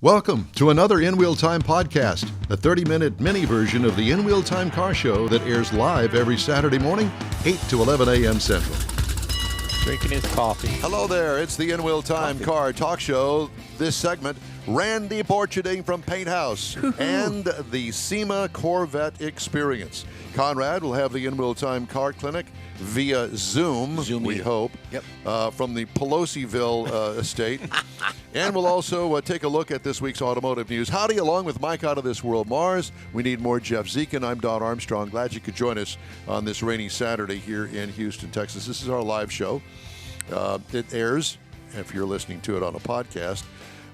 Welcome to another In Wheel Time podcast, a 30-minute mini version of the In Wheel Time car show that airs live every Saturday morning, 8 to 11 a.m. Central. Drinking his coffee. Hello there, it's the In Wheel Time car talk show. This segment, Randy Borcherding from Painthouse and the SEMA Corvette experience. Conrad will have the In Wheel Time car clinic via Zoom, we hope, from the Pelosiville estate. And we'll also take a look at this week's automotive news. Howdy, along with Mike out of this world, Mars. We need more Jeff Zekin. I'm Don Armstrong. Glad you could join us on this rainy Saturday here in Houston, Texas. This is our live show. It airs, if you're listening to it on a podcast,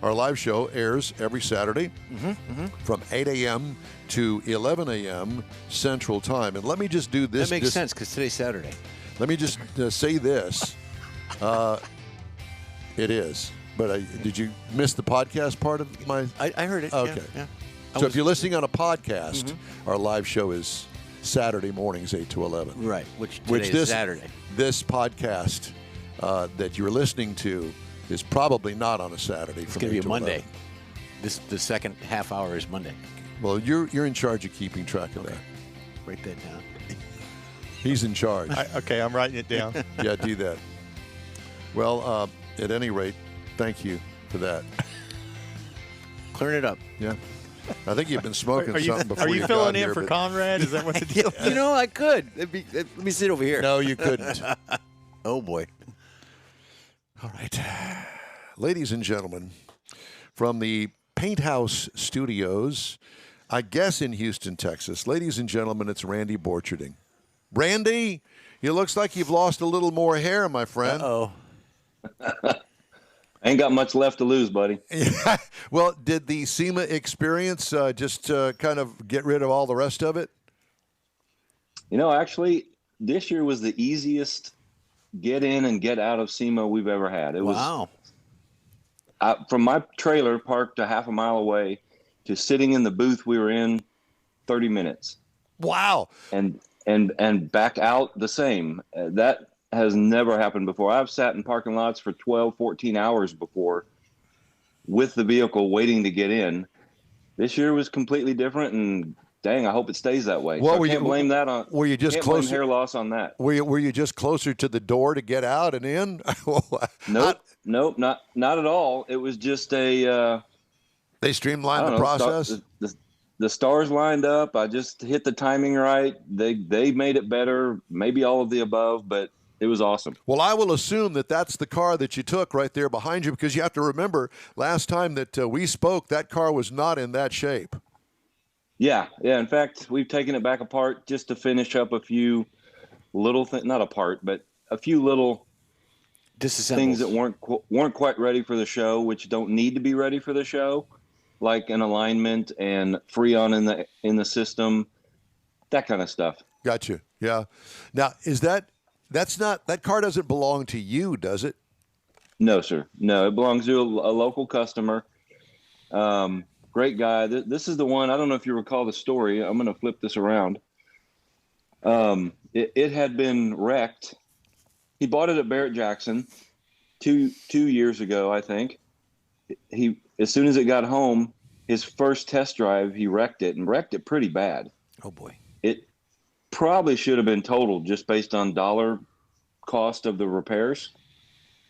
our live show airs every Saturday from 8 a.m. to 11 a.m. Central Time. And let me just do this. That makes sense because today's Saturday. Let me just say this. It is. But did you miss the podcast part of my? I heard it. Okay. Yeah. So if you're listening on a podcast, our live show is Saturday mornings, 8 to 11. Right, which is Saturday. This podcast that you're listening to is probably not on a Saturday. It's going to be a Monday. The second half hour is Monday. Well, you're in charge of keeping track of that. Write that down. He's in charge. Okay, I'm writing it down. Yeah, do that. Well, at any rate, thank you for that. Clearing it up. Yeah. I think you've been smoking something before you got here. Are you filling in for Conrad? Is that what the deal is? You know, I could. Let me sit over here. No, you couldn't. Oh, boy. All right. Ladies and gentlemen, from the Painthouse Studios, I guess in Houston, Texas, ladies and gentlemen, it's Randy Borcherding. Randy, it looks like you've lost a little more hair, my friend. Uh-oh. Ain't got much left to lose, buddy. Yeah. Well, did the SEMA experience just kind of get rid of all the rest of it? You know, actually, this year was the easiest get in and get out of SEMA we've ever had. It was from my trailer parked a half a mile away to sitting in the booth we were in 30 minutes. Wow. And back out the same. That has never happened before. I've sat in parking lots for 12, 14 hours before with the vehicle waiting to get in. This year was completely different, and dang, I hope it stays that way. Well, so I can't blame that on. Were you just can't closer? blame hair loss on that. Were you just closer to the door to get out and in? Nope, not at all. It was just a. They streamlined the process. The stars lined up. I just hit the timing right. They made it better. Maybe all of the above, but it was awesome. Well, I will assume that that's the car that you took right there behind you, because you have to remember last time that we spoke, that car was not in that shape. Yeah. In fact, we've taken it back apart just to finish up a few little things, not apart, but a few little things that weren't quite ready for the show, which don't need to be ready for the show, like an alignment and Freon in the system, that kind of stuff. Gotcha. Yeah. Now, that car doesn't belong to you, does it? No, sir. No, it belongs to a local customer. Great guy. This is the one. I don't know if you recall the story. I'm going to flip this around. It had been wrecked. He bought it at Barrett Jackson 2 years ago, I think. As soon as it got home, his first test drive, he wrecked it pretty bad. Oh boy. It probably should have been totaled just based on dollar cost of the repairs,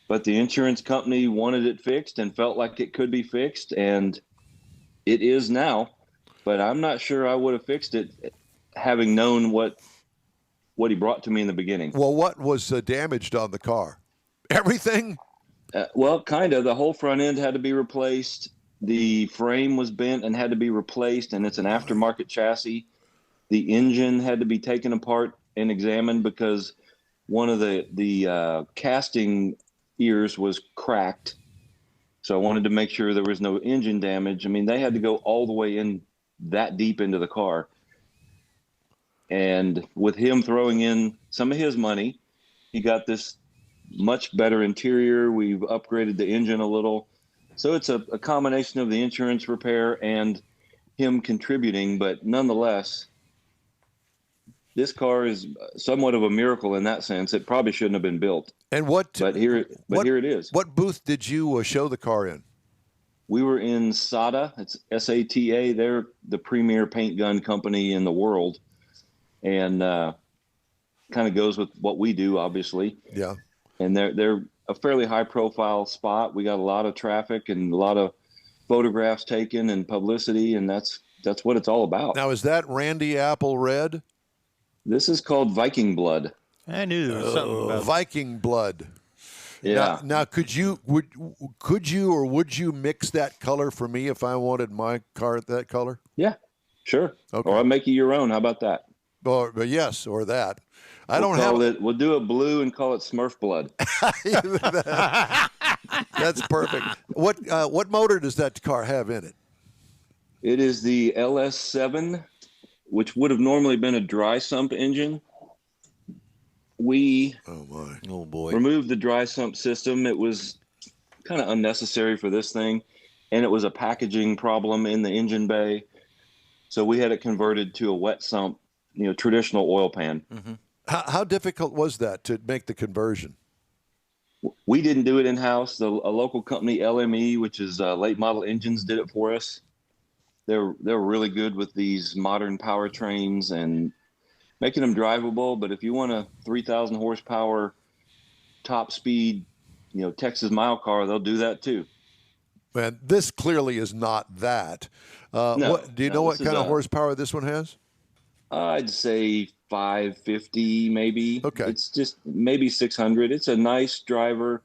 but the insurance company wanted it fixed and felt like it could be fixed, and it is now. But I'm not sure I would have fixed it having known what he brought to me in the beginning. Well, what was damaged on the car? Everything? Well, kind of. The whole front end had to be replaced. The frame was bent and had to be replaced, and it's an aftermarket chassis. The engine had to be taken apart and examined because one of the casting ears was cracked. So I wanted to make sure there was no engine damage. I mean, they had to go all the way in that deep into the car. And with him throwing in some of his money, he got this much better interior. We've upgraded the engine a little. So it's a combination of the insurance repair and him contributing, but nonetheless, this car is somewhat of a miracle in that sense. It probably shouldn't have been built. And here it is. What booth did you show the car in? We were in SATA. It's SATA. They're the premier paint gun company in the world, and kind of goes with what we do, obviously. Yeah. And they're a fairly high profile spot. We got a lot of traffic and a lot of photographs taken and publicity, and that's what it's all about. Now, is that Randy Apple Red? This is called Viking Blood. I knew there was something about Viking Blood. Yeah. Now, could you or would you mix that color for me if I wanted my car that color? Yeah, sure. Okay. Or I'll make you your own. How about that? But yes, or that. We'll do it blue and call it Smurf Blood. That's perfect. What motor does that car have in it? It is the LS7, which would have normally been a dry sump engine. We removed the dry sump system. It was kind of unnecessary for this thing, and it was a packaging problem in the engine bay. So we had it converted to a wet sump, traditional oil pan. Mm-hmm. How difficult was that to make the conversion? We didn't do it in-house. A local company, LME, which is Late Model Engines, did it for us. They're really good with these modern powertrains and making them drivable. But if you want a 3,000 horsepower top speed, Texas mile car, they'll do that too. Man, this clearly is not that. Do you know what kind of horsepower this one has? I'd say 550 maybe. Okay. It's just maybe 600. It's a nice driver.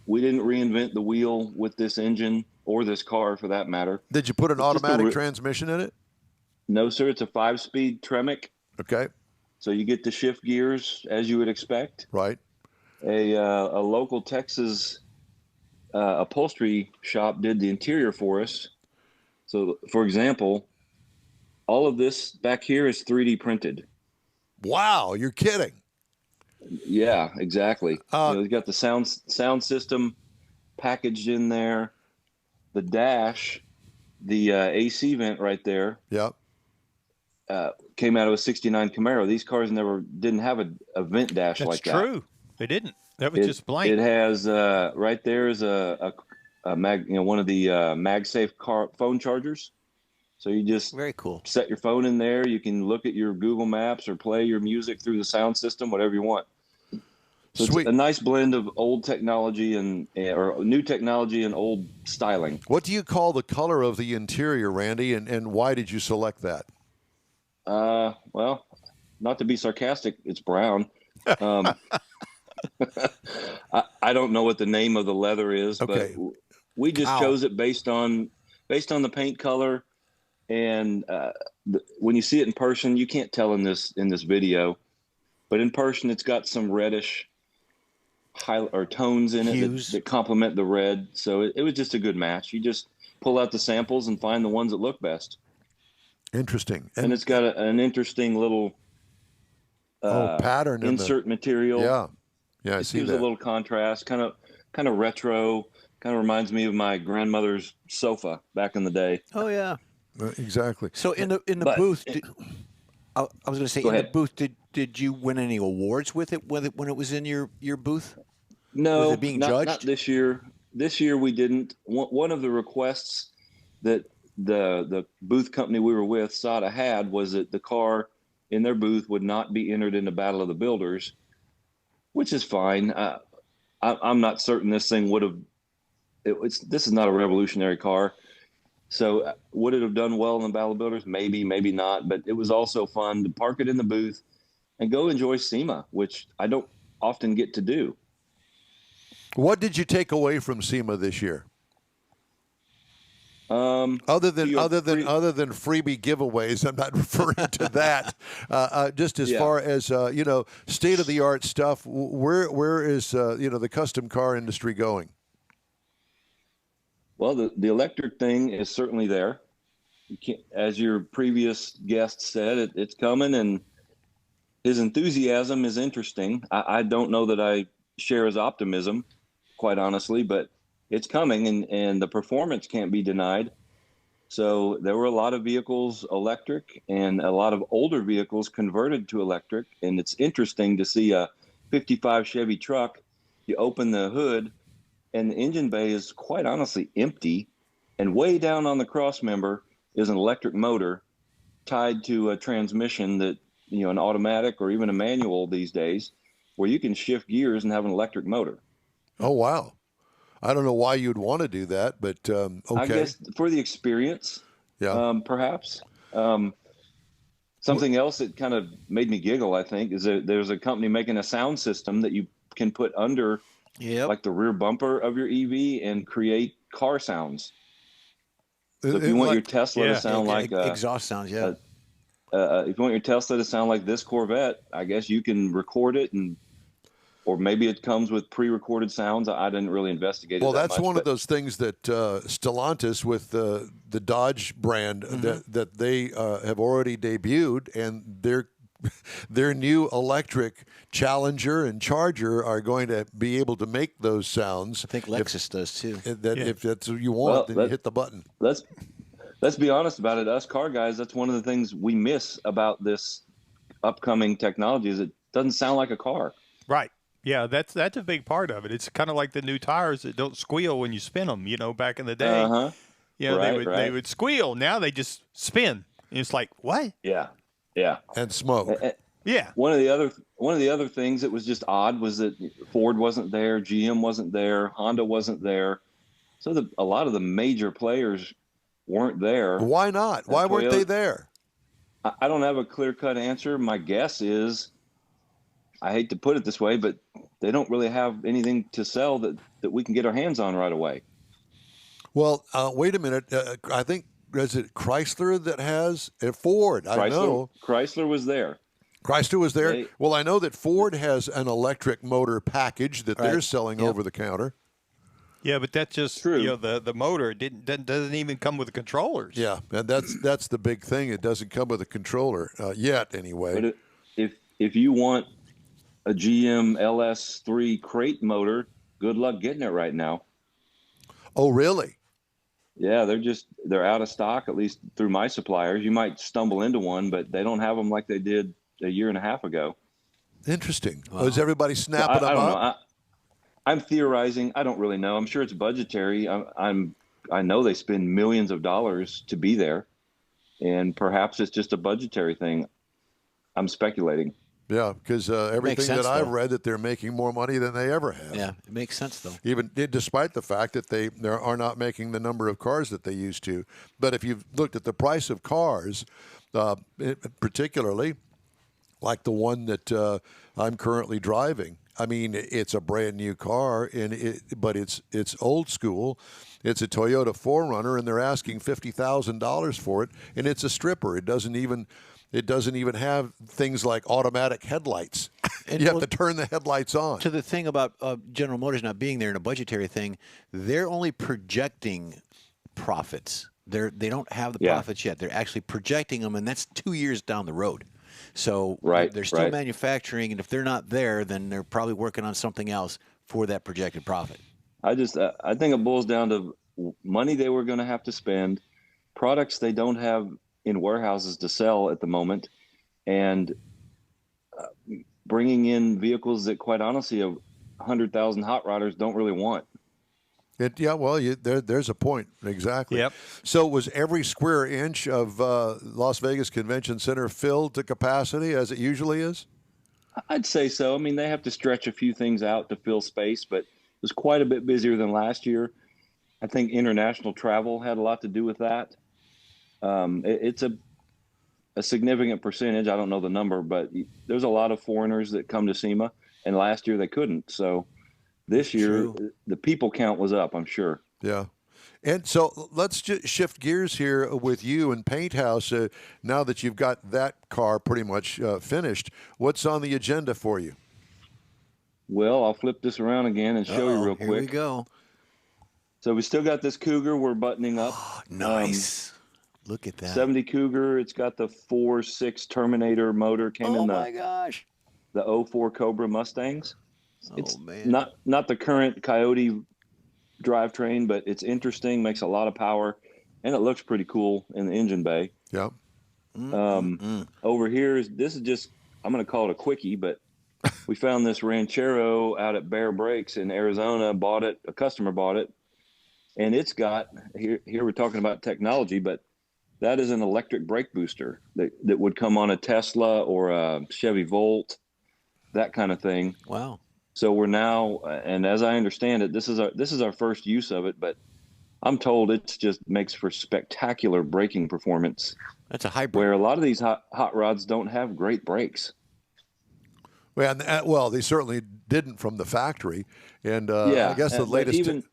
We didn't reinvent the wheel with this engine or this car for that matter. Did you put an automatic transmission in it? No, sir. It's a 5-speed Tremec. Okay. So you get to shift gears as you would expect. Right. A local Texas upholstery shop did the interior for us. So, for example, all of this back here is 3D printed. Wow, you're kidding. Yeah, exactly. It's got the sound system packaged in there. The dash, the AC vent right there. Yeah. Came out of a '69 Camaro. These cars didn't have a vent dash like that. That's true. They didn't. That was just blank. It has right there is a mag, one of the MagSafe phone chargers. So you just very cool. Set your phone in there. You can look at your Google Maps or play your music through the sound system, whatever you want. So Sweet. It's a nice blend of old technology or new technology and old styling. What do you call the color of the interior, Randy, and why did you select that? Well, not to be sarcastic, it's brown. I don't know what the name of the leather is, okay. But we just chose it based on the paint color. And when you see it in person, you can't tell in this video, but in person, it's got some reddish tones in it that complement the red. So it was just a good match. You just pull out the samples and find the ones that look best. Interesting. And it's got an interesting little pattern insert material. Yeah, I see that. Gives a little contrast, kind of retro. Kind of reminds me of my grandmother's sofa back in the day. Oh yeah. Exactly. So in the booth, I was going to say, the booth, did you win any awards with it when it was in your booth? No, was it being judged? Not this year. This year we didn't. One of the requests that the booth company we were with, SATA, had was that the car in their booth would not be entered in the Battle of the Builders, which is fine. I'm not certain this thing would have. This is not a revolutionary car. So would it have done well in the Battle of Builders? Maybe, maybe not. But it was also fun to park it in the booth and go enjoy SEMA, which I don't often get to do. What did you take away from SEMA this year? Other than freebie giveaways, I'm not referring to that. Just as far as state of the art stuff, where is the custom car industry going? Well, the electric thing is certainly there. As your previous guest said, it's coming, and his enthusiasm is interesting. I don't know that I share his optimism, quite honestly, but it's coming, and the performance can't be denied. So there were a lot of vehicles electric and a lot of older vehicles converted to electric, and it's interesting to see a 55 Chevy truck. You open the hood, and the engine bay is quite honestly empty. And way down on the cross member is an electric motor tied to a transmission that, an automatic or even a manual these days, where you can shift gears and have an electric motor. Oh, wow. I don't know why you'd want to do that, but okay. I guess for the experience, perhaps. Something else that kind of made me giggle, I think, is that there's a company making a sound system that you can put under like the rear bumper of your EV and create car sounds. So if you want your Tesla to sound like exhaust sounds, if you want your Tesla to sound like this Corvette, I guess you can record it, or maybe it comes with pre-recorded sounds. I didn't really investigate it. Well, that's one of those things that Stellantis with the Dodge brand that they have already debuted, and their new electric Challenger and Charger are going to be able to make those sounds. I think Lexus does too. If that's what you want, then you hit the button. Let's be honest about it. Us car guys, that's one of the things we miss about this upcoming technology is it doesn't sound like a car. Right. Yeah, that's a big part of it. It's kind of like the new tires that don't squeal when you spin them. Back in the day, they would squeal. Now they just spin. And it's like, what? Yeah, and smoke. Yeah. One of the other things that was just odd was that Ford wasn't there, GM wasn't there, Honda wasn't there, so a lot of the major players weren't there. Why not? Why weren't they there? I don't have a clear-cut answer. My guess is, I hate to put it this way, but they don't really have anything to sell that we can get our hands on right away. Well, wait a minute. I think, is it Chrysler that has Ford? I know. Chrysler was there. Chrysler was there? Well, I know that Ford has an electric motor package that they're selling over the counter. Yeah, but that's just true. The motor doesn't even come with the controllers. Yeah, and that's the big thing. It doesn't come with a controller yet, anyway. But if you want a GM LS3 crate motor, good luck getting it right now. Oh, really? Yeah, they're out of stock, at least through my suppliers. You might stumble into one, but they don't have them like they did a year and a half ago. Interesting. Wow. Is everybody snapping them up? I don't know. I'm theorizing. I don't really know. I'm sure it's budgetary. I know they spend millions of dollars to be there, and perhaps it's just a budgetary thing. I'm speculating. Yeah, because everything that I've read that they're making more money than they ever have. Yeah, it makes sense though. Even despite the fact that they are not making the number of cars that they used to. But if you've looked at the price of cars, particularly like the one that I'm currently driving, I mean, it's a brand new car, but it's old school. It's a Toyota 4Runner, and they're asking $50,000 for it, and it's a stripper. It doesn't even have things like automatic headlights. And you have to turn the headlights on. To the thing about General Motors not being there in a budgetary thing, they're only projecting profits. They don't have the profits yet. They're actually projecting them, and that's 2 years down the road. So they're still manufacturing, and if they're not there, then they're probably working on something else for that projected profit. I think it boils down to money they were going to have to spend, products they don't have in warehouses to sell at the moment, and bringing in vehicles that, quite honestly, 100,000 hot rodders don't really want. There's a point. Exactly. Yep. So was every square inch of Las Vegas Convention Center filled to capacity as it usually is? I'd say so. I mean, they have to stretch a few things out to fill space, but it was quite a bit busier than last year. I think international travel had a lot to do with that. It's a significant percentage. I don't know the number, but there's a lot of foreigners that come to SEMA, and last year they couldn't. So this year, the people count was up, I'm sure. Yeah. And so let's just shift gears here with you and Painthouse. Now that you've got that car pretty much finished, what's on the agenda for you? Well, I'll flip this around again and show you real quick. Here we go. So we still got this Cougar we're buttoning up. Oh, nice. Look at that. 70 Cougar. It's got the 4.6 Terminator motor. Came in the 04 Cobra Mustangs. It's not the current Coyote drivetrain, but it's interesting, makes a lot of power, and it looks pretty cool in the engine bay. Yeah. Over here, this is just, I'm going to call it a quickie, but we found this Ranchero out at Bear Brakes in Arizona, a customer bought it. and it's got here we're talking about technology, but that is an electric brake booster that would come on a Tesla or a Chevy Volt, that kind of thing. Wow. So we're now, and as I understand it, this is our first use of it, but I'm told it just makes for spectacular braking performance. That's a hybrid. Where a lot of these hot rods don't have great brakes. Well, they certainly didn't from the factory, and yeah, I guess the latest even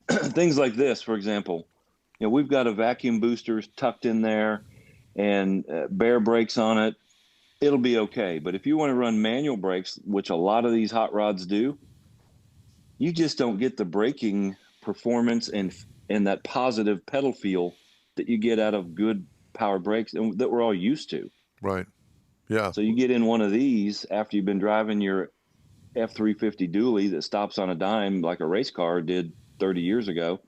things like this, for example, we've got a vacuum booster tucked in there, and bare brakes on it. It'll be okay. But if you want to run manual brakes, which a lot of these hot rods do, you just don't get the braking performance and that positive pedal feel that you get out of good power brakes and that we're all used to. Right. Yeah. So you get in one of these after you've been driving your F350 dually that stops on a dime like a race car did 30 years ago,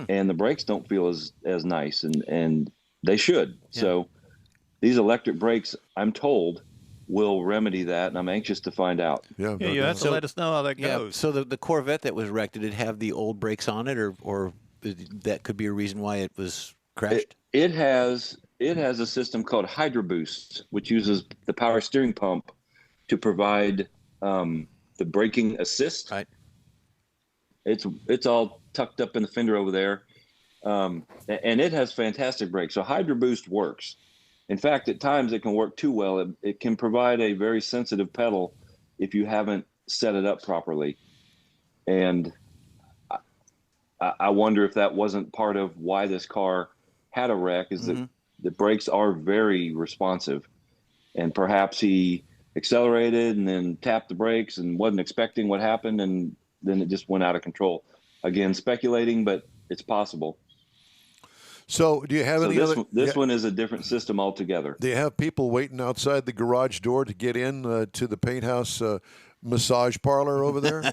and the brakes don't feel as nice, and they should. Yeah. So these electric brakes, I'm told, will remedy that, and I'm anxious to find out. Yeah, you have to let us know how that goes. So the Corvette that was wrecked, did it have the old brakes on it, or that could be a reason why it was crashed? It has a system called Hydro Boost, which uses the power steering pump to provide the braking assist. Right. It's all tucked up in the fender over there, and it has fantastic brakes. So Hydro Boost works. In fact, at times it can work too well. It can provide a very sensitive pedal if you haven't set it up properly. And I wonder if that wasn't part of why this car had a wreck, is that the brakes are very responsive. And perhaps he accelerated and then tapped the brakes and wasn't expecting what happened, and then it just went out of control. Again, speculating, but it's possible. So do you have any other? This one is a different system altogether. Do you have people waiting outside the garage door to get in to the Painthouse massage parlor over there?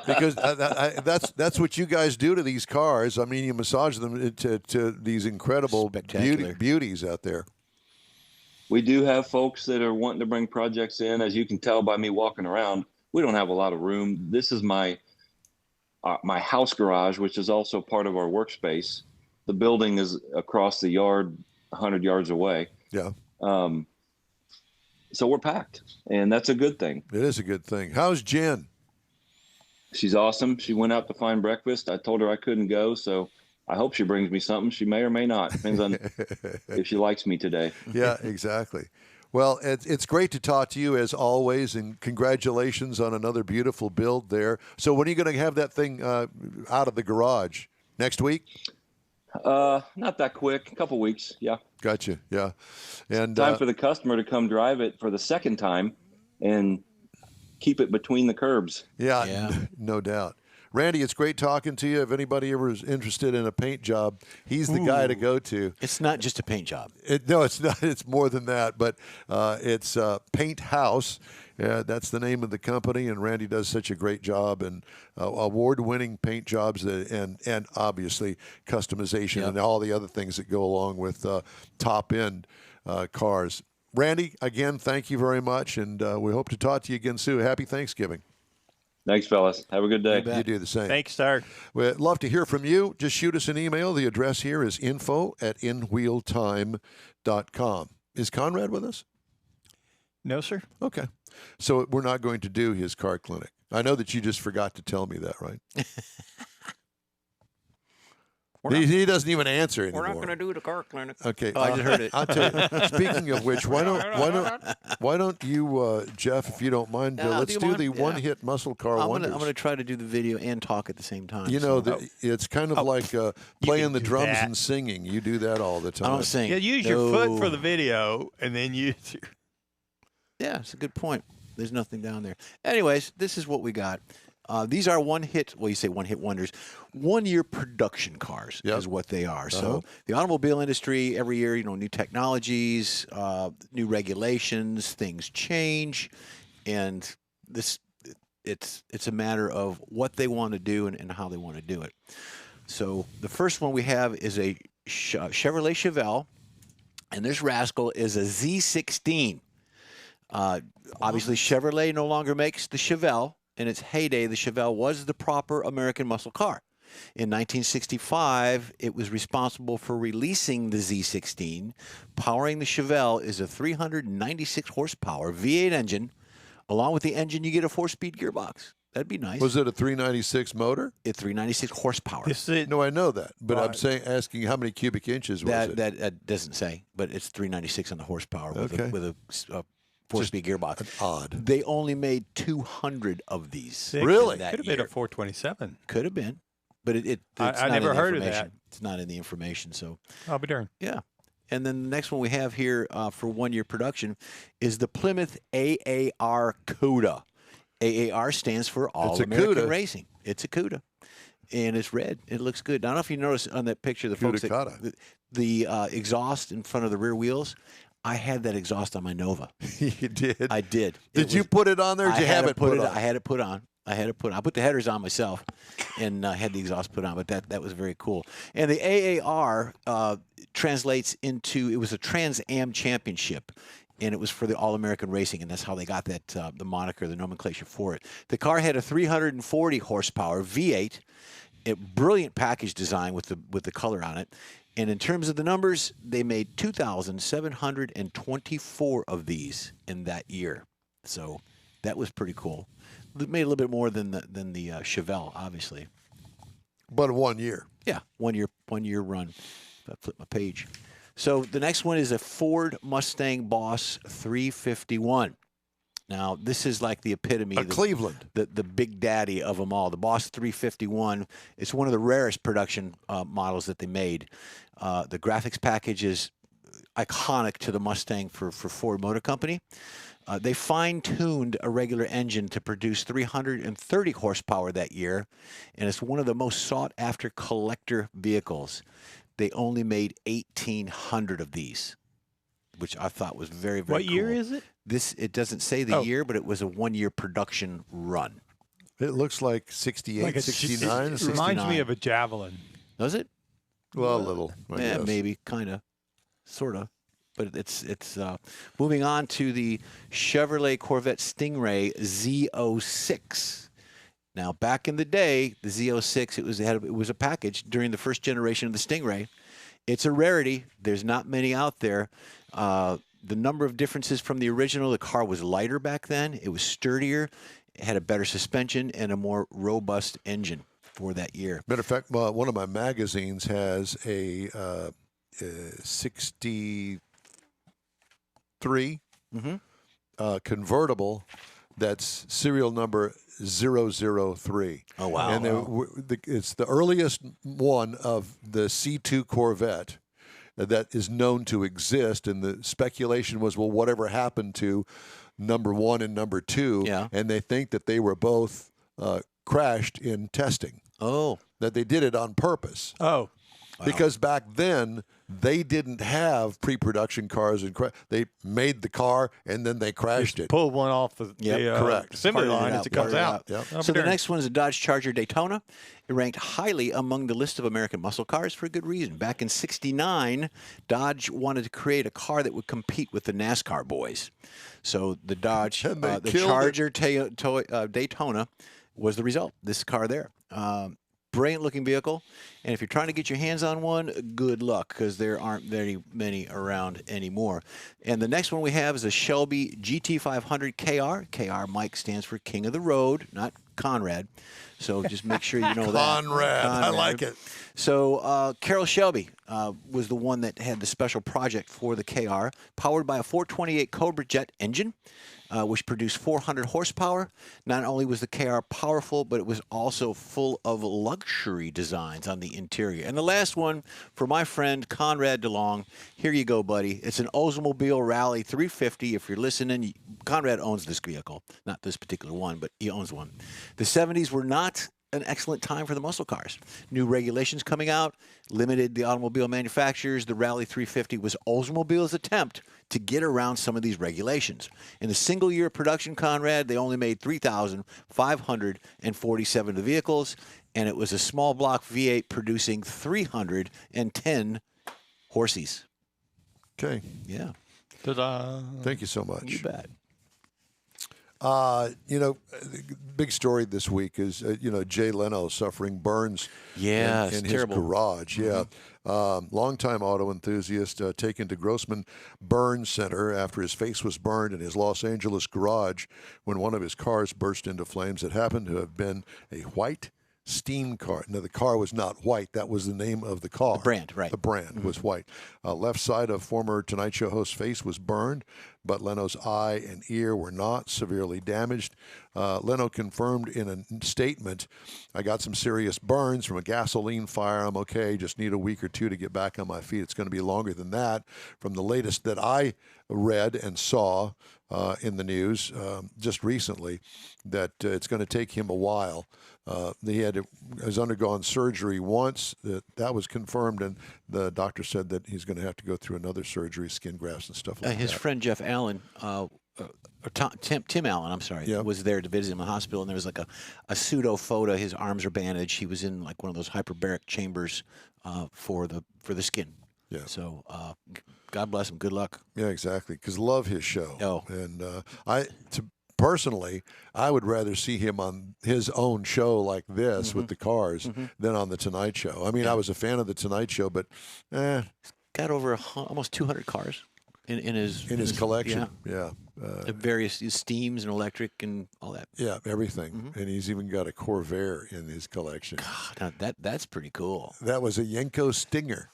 Because that's what you guys do to these cars. I mean, you massage them to these incredible beauties out there. We do have folks that are wanting to bring projects in. As you can tell by me walking around, we don't have a lot of room. This is my house garage, which is also part of our workspace. The building is across the yard, 100 yards away. Yeah. So we're packed, and that's a good thing. It is a good thing. How's Jen? She's awesome. She went out to find breakfast. I told her I couldn't go, so I hope she brings me something. She may or may not. Depends on if she likes me today. Yeah, exactly. Well, it's great to talk to you as always, and congratulations on another beautiful build there. So when are you going to have that thing out of the garage? Next week? Not that quick. A couple weeks. Yeah. Gotcha. Yeah. And time for the customer to come drive it for the second time and keep it between the curbs. Yeah. No doubt. Randy, it's great talking to you. If anybody ever is interested in a paint job, he's the guy to go to. It's not just a paint job. No, it's not. It's more than that. But it's Painthouse. That's the name of the company, and Randy does such a great job, and award-winning paint jobs, and obviously customization and all the other things that go along with top-end cars. Randy, again, thank you very much, and we hope to talk to you again soon. Happy Thanksgiving. Thanks, fellas. Have a good day. You do the same. Thanks, sir. We'd love to hear from you. Just shoot us an email. The address here is info@inwheeltime.com. Is Conrad with us? No, sir. Okay. So we're not going to do his car clinic. I know that you just forgot to tell me that, right? He doesn't even answer anymore. We're not going to do the car clinic. Okay. Oh, I just heard it. I'll tell you. Speaking of which, why don't you, Jeff, if you don't mind, let's do the one-hit muscle car wonders. I'm going to try to do the video and talk at the same time. You know, it's kind of like playing the drums and singing. You do that all the time. I don't sing. Yeah, use your foot for the video, and then use your... Yeah, it's a good point. There's nothing down there. Anyways, this is what we got. These are one-hit wonders. 1-year production cars is what they are. So the automobile industry, every year, new technologies, new regulations, things change, and it's a matter of what they want to do and how they want to do it. So the first one we have is a Chevrolet Chevelle, and this rascal is a Z16. Obviously, Chevrolet no longer makes the Chevelle. In its heyday, the Chevelle was the proper American muscle car. In 1965, it was responsible for releasing the Z16. Powering the Chevelle is a 396 horsepower V8 engine. Along with the engine, you get a 4-speed gearbox. That'd be nice. Was it a 396 motor? It's 396 horsepower. No, I know that, but I'm asking how many cubic inches was it? That doesn't say, but it's 396 on the horsepower with a 4-speed gearbox. Odd. They only made 200 of these. Really? Could have been a 427. Could have been, but it's I not never in the heard of that. It's not in the information, so. I'll be darned. Yeah. And then the next one we have here for 1 year production is the Plymouth AAR CUDA. AAR stands for All American Racing. It's a CUDA. And it's red. It looks good. I don't know if you notice on that picture, the folks the exhaust in front of the rear wheels. I had that exhaust on my Nova. You did? I did. Did you put it on there? Did you have it put on? I had it put on. I put the headers on myself and had the exhaust put on, but that was very cool. And the AAR translates into, it was a Trans Am Championship, and it was for the All-American Racing, and that's how they got that the moniker, the nomenclature for it. The car had a 340 horsepower V8, a brilliant package design with the color on it. And in terms of the numbers, they made 2,724 of these in that year. So that was pretty cool. It made a little bit more than the Chevelle, obviously. But 1 year. Yeah, 1 year run. If I flip my page. So the next one is a Ford Mustang Boss 351. Now, this is like the epitome. Cleveland. The big daddy of them all. The Boss 351. It's one of the rarest production models that they made. The graphics package is iconic to the Mustang for Ford Motor Company. They fine-tuned a regular engine to produce 330 horsepower that year, and it's one of the most sought-after collector vehicles. They only made 1,800 of these, which I thought was very, very cool. What year is it? It doesn't say the year, but it was a 1 year production run. It looks like 68, like 69. It reminds me of a Javelin. Does it? Well, a little. Yeah, maybe, kind of, sort of. But it's moving on to the Chevrolet Corvette Stingray Z06. Now, back in the day, the Z06, it was a package during the first generation of the Stingray. It's a rarity. There's not many out there. The number of differences from the original, the car was lighter back then. It was sturdier. It had a better suspension and a more robust engine for that year. Matter of fact, one of my magazines has a 63 convertible that's serial number 003. Oh, wow. And it's the earliest one of the C2 Corvette that is known to exist, and the speculation was, well, whatever happened to number 1 and number 2? Yeah. And they think that they were both crashed in testing. Oh. That they did it on purpose. Oh. Wow. Because back then, they didn't have pre-production cars. They made the car, and then they crashed it. Pulled one off the correct. assembly line as it comes out. Yep. So the next one is a Dodge Charger Daytona. It ranked highly among the list of American muscle cars for a good reason. Back in '69, Dodge wanted to create a car that would compete with the NASCAR boys. So the Dodge, the Charger Daytona was the result. This car there. Brilliant looking vehicle, and if you're trying to get your hands on one, good luck, because there aren't very many around anymore. And the next one we have is a Shelby GT500 KR. KR, Mike, stands for King of the Road, not Conrad. So just make sure you know that. Conrad, I like it. So Carroll Shelby was the one that had the special project for the KR, powered by a 428 Cobra Jet engine, which produced 400 horsepower. Not only was the KR powerful, but it was also full of luxury designs on the interior. And the last one for my friend Conrad DeLong. Here you go, buddy. It's an Oldsmobile Rally 350. If you're listening, Conrad owns this vehicle. Not this particular one, but he owns one. The 70s were not an excellent time for the muscle cars. New regulations coming out limited the automobile manufacturers. The Rally 350 was Oldsmobile's attempt to get around some of these regulations. In the single year of production, Conrad, they only made 3,547 of the vehicles, and it was a small block V8 producing 310 horses. Okay. Yeah. Ta-da. Thank you so much. You bet. Big story this week is, Jay Leno suffering burns in his garage. Yeah. Longtime auto enthusiast taken to Grossman Burn Center after his face was burned in his Los Angeles garage when one of his cars burst into flames. It happened to have been a white steam car. Now, the car was not white. That was the name of the car. The brand, right. The brand was white. Left side of former Tonight Show host's face was burned, but Leno's eye and ear were not severely damaged. Leno confirmed in a statement, I got some serious burns from a gasoline fire. I'm okay. Just need a week or two to get back on my feet. It's going to be longer than that. From the latest that I read and saw in the news just recently, that it's going to take him a while. He has undergone surgery once. That was confirmed, and the doctor said that he's going to have to go through another surgery, skin grafts and stuff like that. His friend Jeff Allen, Tim Allen, I'm sorry, was there to visit him in the hospital, and there was like a pseudo photo. His arms are bandaged. He was in like one of those hyperbaric chambers for the skin. Yeah. So God bless him. Good luck. Yeah, exactly. Because love his show. Oh. And personally, I would rather see him on his own show like this with the cars than on the Tonight Show. I mean, I was a fan of the Tonight Show, but got over almost 200 cars in his collection. Yeah. Various steams and electric and all that. Yeah, everything. And he's even got a Corvette in his collection. God, that's pretty cool. That was a Yenko Stinger.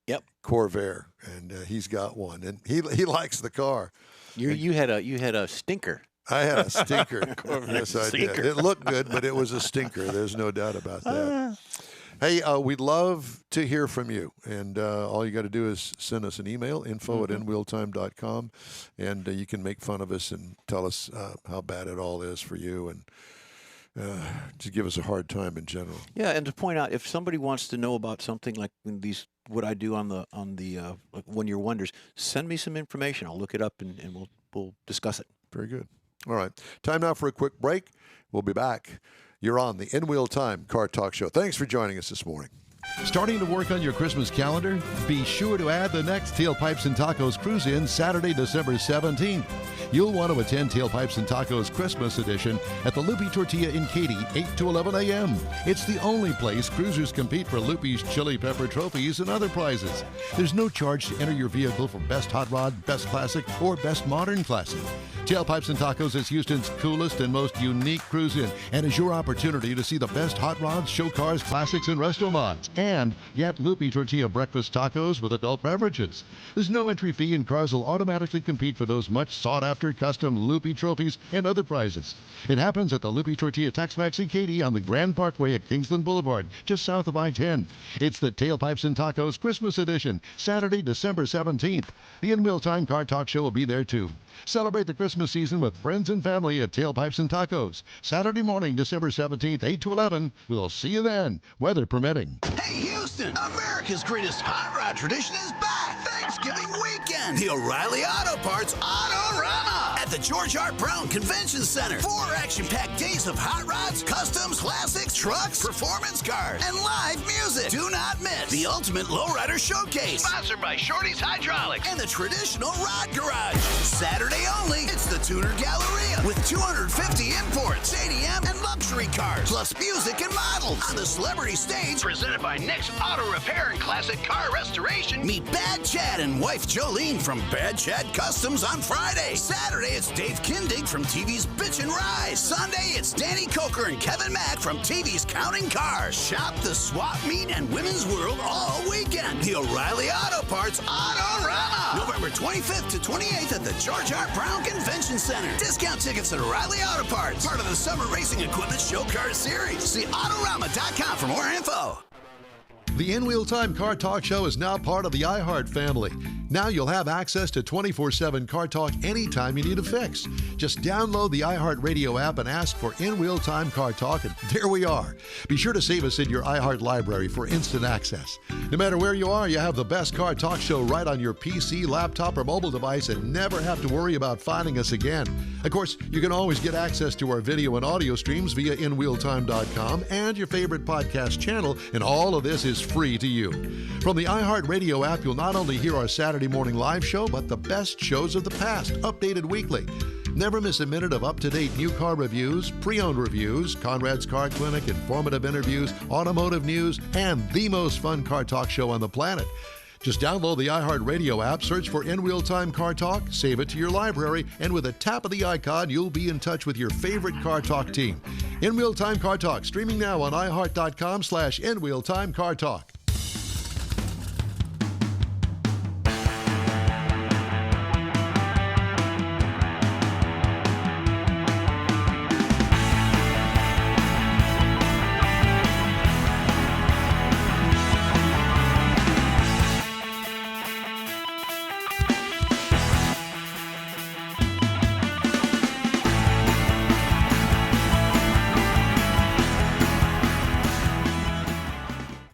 Yep. Corvette, and he's got one, and he likes the car. You had a stinker. I had a stinker. Yes, I did. It looked good, but it was a stinker. There's no doubt about that. Hey, we'd love to hear from you, and all you got to do is send us an email, info@inwheeltime.com, and you can make fun of us and tell us how bad it all is for you, and just give us a hard time in general. Yeah, and to point out, if somebody wants to know about something like what I do on the One Year Wonders, send me some information. I'll look it up and we'll discuss it. Very good. All right. Time now for a quick break. We'll be back. You're on the In Wheel Time Car Talk Show. Thanks for joining us this morning. Starting to work on your Christmas calendar? Be sure to add the next Tailpipes and Tacos Cruise-In Saturday, December 17th. You'll want to attend Tailpipes and Tacos Christmas Edition at the Loopy Tortilla in Katy, 8 to 11 a.m. It's the only place cruisers compete for Loopy's Chili Pepper trophies and other prizes. There's no charge to enter your vehicle for Best Hot Rod, Best Classic, or Best Modern Classic. Tailpipes and Tacos is Houston's coolest and most unique cruise-in and is your opportunity to see the best hot rods, show cars, classics, and resto mods. And get Loopy Tortilla breakfast tacos with adult beverages. There's no entry fee, and cars will automatically compete for those much sought-after custom Loopy trophies and other prizes. It happens at the Loopy Tortilla Tex-Mex in Katy on the Grand Parkway at Kingsland Boulevard, just south of I-10. It's the Tailpipes and Tacos Christmas Edition, Saturday, December 17th. The In Wheel Time Car Talk Show will be there too. Celebrate the Christmas season with friends and family at Tailpipes and Tacos. Saturday morning, December 17th, 8 to 11. We'll see you then, weather permitting. Hey, Houston, America's greatest hot rod tradition is back. Thanksgiving weekend. The O'Reilly Auto Parts Autorama at the George R. Brown Convention Center. 4 action-packed days of hot rods, customs, classics, trucks, performance cars, and live music. Do not miss the Ultimate Lowrider Showcase, sponsored by Shorty's Hydraulics and the Traditional Rod Garage. Saturday only, it's the Tuner Galleria with 250 imports, JDM, and luxury cars, plus music and models. On the celebrity stage, presented by Nick's Auto Repair and Classic Car Restoration, meet Bad Chad and wife Jolene from Bad Chad Customs on Friday. Saturday, it's Dave Kindig from TV's Bitch and Rise. Sunday, it's Danny Coker and Kevin Mack from TV's Counting Cars. Shop the swap meet and women's world all weekend. The O'Reilly Auto Parts Autorama. November 25th to 28th at the George R. Brown Convention Center. Discount tickets at O'Reilly Auto Parts. Part of the Summer Racing Equipment Show Car Series. See Autorama.com for more info. The In Wheel Time Car Talk Show is now part of the iHeart family. Now you'll have access to 24/7 Car Talk anytime you need a fix. Just download the iHeart Radio app and ask for In Wheel Time Car Talk, and there we are. Be sure to save us in your iHeart library for instant access. No matter where you are, you have the best Car Talk Show right on your PC, laptop, or mobile device and never have to worry about finding us again. Of course, you can always get access to our video and audio streams via InWheelTime.com and your favorite podcast channel, and all of this is free to you. From the iHeart Radio app, you'll not only hear our Saturday morning live show, but the best shows of the past, updated weekly. Never miss a minute of up-to-date new car reviews, pre-owned reviews, Conrad's Car Clinic, informative interviews, automotive news, and the most fun car talk show on the planet. Just download the iHeart Radio app, search for In Real Time Car Talk, save it to your library, and with a tap of the icon, you'll be in touch with your favorite Car Talk team. In Real Time Car Talk, streaming now on iHeart.com/InRealTimeCarTalk.